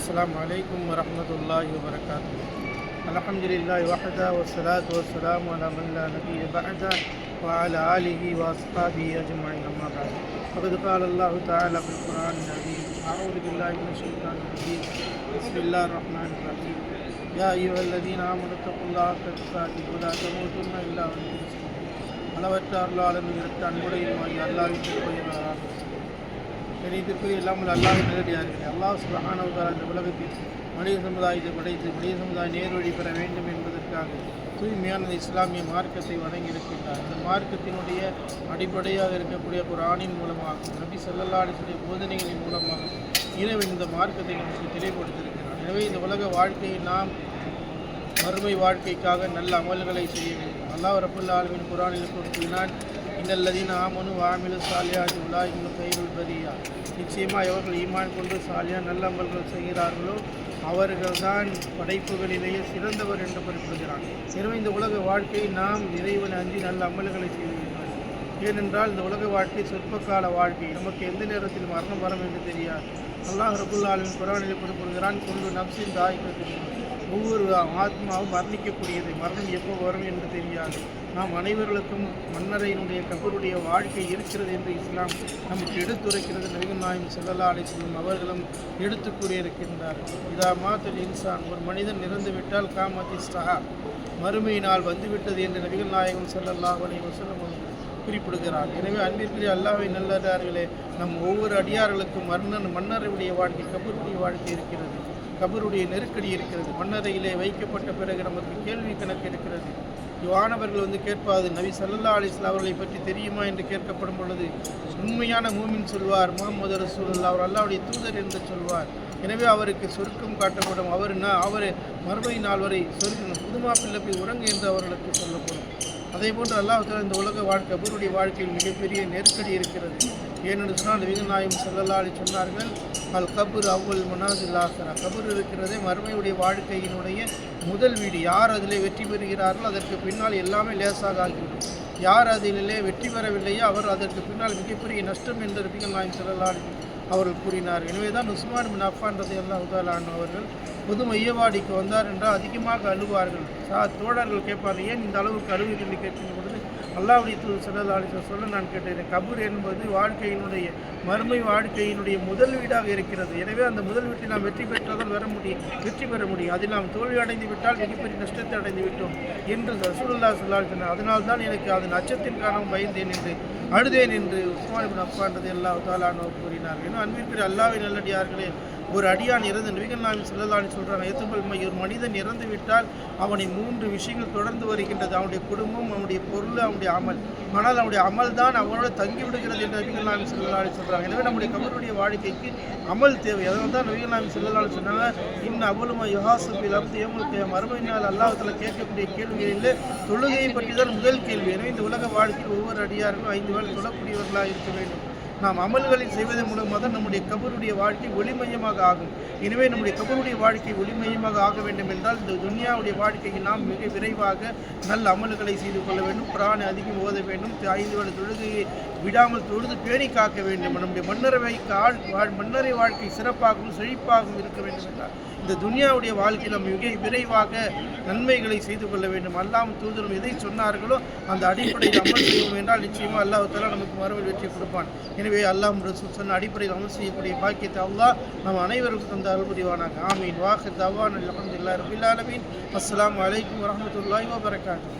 السلام عليكم ورحمة الله وبركاته. الحمد لله وحده والصلاة والسلام على من لا نبي بعده وعلى آله وأصحابه أجمعين أما بعد. فقد قال الله تعالى في القرآن العظيم: أعوذ بالله من الشيطان الرجيم. بسم الله الرحمن الرحيم. يا أيها الذين آمنوا اتقوا الله حق تقاته ولا تموتن إلا وأنتم مسلمون. அளவற்ற அருளாளன் இரட்ட அன்புடையமாய் அல்லாஹ்வின் பெயரால் கணிதத்துக்குரிய இல்லாமல் அல்லாஹ்வின் நேரடியார்கள் அல்லாஹ் சுப்ஹானஹு வ தஆலா இந்த உலகத்தில் மனித சமுதாயத்தை படைத்து மனித சமுதாயம் நேர்வழி பெற வேண்டும் என்பதற்காக தூய்மையான இஸ்லாமிய மார்க்கத்தை வழங்கியிருக்கின்றார். இந்த மார்க்கத்தினுடைய அடிப்படையாக இருக்கக்கூடிய குர்ஆனின் மூலமாக நபி ஸல்லல்லாஹு அலைஹி வஸல்லம் போதனைகளின் மூலமாக இறைவன் இந்த மார்க்கத்தை நமக்கு தெளிவுபடுத்தியிருக்கிறார். எனவே இந்த உலக வாழ்க்கையை நாம் மறுமை வாழ்க்கைக்காக நல்ல அமல்களை செய்ய வேண்டும். அல்லாஹ் ரப்பல் ஆலமீன் குர்ஆனில் கூறினான்: இன்னல்லதீன ஆமனு வ அமிலு ஸாலிஹாத்தி உலாயிக கைருல் பரியா. நிச்சயமாக எவர்கள் ஈமான் கொண்டு சாலியா நல்ல அமல்கள் செய்கிறார்களோ அவர்கள்தான் படைப்புகளிலேயே சிறந்தவர் என்று குறிப்பிடுகிறான். எனவே இந்த உலக வாழ்க்கையை நாம் இறைவனை அஞ்சி நல்ல அமல்களை செய்ய வேண்டும். ஏனென்றால் இந்த உலக வாழ்க்கை சொற்பகால வாழ்க்கை, நமக்கு எந்த நேரத்தில் மரணம் வரும் என்று தெரியாது. அல்லாஹ் ரப்பல் ஆலமீன் குர்ஆனில் குறிப்பிடுகிறான்: குல்லு நஃப்ஸின் தாயிகத்துல் மௌத். ஒவ்வொரு ஆத்மாவும் மரணிக்கக்கூடியது, மரணம் எப்போ வரும் என்று தெரியாது. நாம் அனைவர்களுக்கும் மன்னரையினுடைய கபருடைய வாழ்க்கை இருக்கிறது என்று இஸ்லாம் நமக்கு எடுத்துரைக்கிறது. நபிகள் நாயகம் ஸல்லல்லாஹு அலைஹி வஸல்லம் அவர்களும் எடுத்து கூறியிருக்கின்றார்: இதா மாத்தல் இன்சான், ஒரு மனிதன் இறந்துவிட்டால் காமத்தி ஸஹா, மறுமையினால் வந்துவிட்டது என்று நபிகள் நாயகம் ஸல்லல்லாஹு அலைஹி வஸல்லம் குறிப்பிடுகிறார். எனவே அன்பிற்குரிய அல்லாஹ்வின் நல்லடியார்களே, நம் ஒவ்வொரு அடியார்களுக்கும் மன்னருடைய வாழ்க்கை, கபருடைய வாழ்க்கை இருக்கிறது, கபருடைய நெருக்கடி இருக்கிறது. மன்னரையிலே வைக்கப்பட்ட பிறகு நமக்கு கேள்வி கணக்கு இருக்கிறது. வானவர்கள் கேட்பாது, நபி ஸல்லல்லாஹு அலைஹி வஸல்லம் அவர்களை பற்றி தெரியுமா என்று கேட்கப்படும் பொழுது உண்மையான மூமின் சொல்வார், முஹம்மது ரசூலுல்லாஹ், அவர் அல்லாஹ்வுடைய தூதர் என்று சொல்வார். எனவே அவருக்கு சொர்க்கம் காட்டப்படும். அவர் மறுமை நாள் வரை சொர்க்கம் புதுமாப்பிள்ளை போய் உறங்கு என்று அவர்களுக்கு சொல்லப்படும். அதே போன்று அல்லாஹ் தஆலா இந்த உலக வாழ்க்கை கபருடைய வாழ்க்கையில் மிகப்பெரிய நெருக்கடி இருக்கிறது. ஏனென்று சொன்னால் நபிகள் நாயகம் ஸல்லல்லாஹு அலைஹி சொன்னார்கள்: அல் கபர் அவ்வல் மனாசில் ஆகிரா. கபர் இருக்கிறதே மறுமையுடைய வாழ்க்கையினுடைய முதல் வீடு. யார் அதிலே வெற்றி பெறுகிறார்களோ அதற்கு பின்னால் எல்லாமே லேசாக ஆகிவிடும். யார் அதிலே வெற்றி பெறவில்லையோ அவர் அதற்கு பின்னால் மிகப்பெரிய நஷ்டம் என்று நபிகள் நாயகம் ஸல்லல்லாஹு அலைஹி அவர்கள் கூறினார். எனவே தான் உஸ்மான் பின் அஃபான் ரலியல்லாஹு தஆலா அன்ஹு அவர்கள் பொது மையவாடிக்கு வந்தார் என்றால் அதிகமாக அழுவார்கள். தோழர்கள் கேட்பார்கள், ஏன் இந்த அளவுக்கு அழுவீர்கள் என்று கேட்கின்ற பொழுது அல்லாஹ்வுடைய தூதர் ஸல்லல்லாஹு அலைஹி வஸல்லம் சொல்ல நான் கேட்டேன், கபர் என்பது வாழ்க்கையினுடைய மறுமை வாழ்க்கையினுடைய முதல் வீடாக இருக்கிறது. எனவே அந்த முதல் வீட்டில் நாம் வெற்றி பெற்றால் வெற்றி பெற முடியும். அதில் நாம் தோல்வி அடைந்து விட்டால் மிகப்பெரிய நஷ்டத்தை அடைந்து விட்டோம் என்று ரசூலுல்லாஹி ஸல்லல்லாஹு அலைஹி வஸல்லம். அதனால் தான் எனக்கு அதன் அச்சத்தின் காரணம் பயந்தேன் என்று அழுதேன் என்று உஸ்மான் பின் அஃபான் ரலியல்லாஹு தஆலா அன்ஹு கூறினார். இன்னும் அன்பிற்குரிய அல்லாஹ்வின் நல்லடியார்களே, ஒரு அடியான் இறந்து நபிகள் நாயகம் ஸல்லல்லாஹு அலைஹி சொல்கிறாங்க, ஒரு மனிதன் இறந்து விட்டால் அவனை 3 விஷயங்கள் தொடர்ந்து வருகின்றது: அவனுடைய குடும்பம், அவனுடைய பொருள், அவனுடைய அமல். ஆனால் அவனுடைய அமல் தான் அவனோட தங்கிவிடுகிறது என்று நபிகள் நாயகம் ஸல்லல்லாஹு அலைஹி சொல்கிறாங்க. எனவே நம்முடைய கபருடைய வாழ்க்கைக்கு அமல் தேவை. அதனால தான் நபிகள் நாயகம் ஸல்லல்லாஹு அலைஹி சொன்னாங்க: இன்ன அவ்வளுமா யுஹாஸபில் அப்து யௌமுல் கியாமah, மறுமை நாள் அல்லாஹ் தஆலா கேட்கக்கூடிய கேள்விகளிலே தொழுகையை பற்றி தான் முதல் கேள்வி. எனவே இந்த உலக வாழ்க்கையில் ஒவ்வொரு அடியாருக்கும் 5 வேளை தொழக்கூடியவர்களாக இருக்க வேண்டும். நாம் அமல்களில் செய்வதன் மூலமாக தான் நம்முடைய கபருடைய வாழ்க்கை ஒளிமயமாக ஆகும். எனவே நம்முடைய கபருடைய வாழ்க்கை ஒளிமயமாக ஆக வேண்டும் என்றால் இந்த துன்யாவுடைய வாழ்க்கையை நாம் மிக விரைவாக நல்ல அமல்களை செய்து கொள்ள வேண்டும். குர்ஆனை அதிகம் ஓத வேண்டும். 5 வேளை தொழுகையை விடாமல் தொழுது பேணி காக்க வேண்டும். நம்முடைய மன்னரை வாழ்க்கை சிறப்பாகவும் செழிப்பாகவும் இருக்க வேண்டும் என்றால் இந்த துன்யாவுடைய வாழ்க்கையில் நாம் மிக விரைவாக நன்மைகளை செய்து கொள்ள வேண்டும். அல்லாஹ்வும் தூதரும் எதை சொன்னார்களோ அந்த அடிப்படையில் அமல் செய்வோம் என்றால் நிச்சயமாக அல்லாஹ் தஆலா நமக்கு மறுமையில் வெற்றி கொடுப்பான். எனவே அல்லாஹ் ரசூல் சொன்ன அடிப்படையில் அமல் செய்யக்கூடிய பாக்கியத்தை அல்லாஹ் நம் அனைவருக்கும் தந்த அருள் புரிவானாக. ஆமீன். வாஹிர் தஅவானா அல்ஹம்துலில்லாஹி ரப்பில் ஆலமீன். அஸ்ஸலாமு அலைக்கும் வரஹ்மத்துல்லாஹி வபரகாத்துஹு.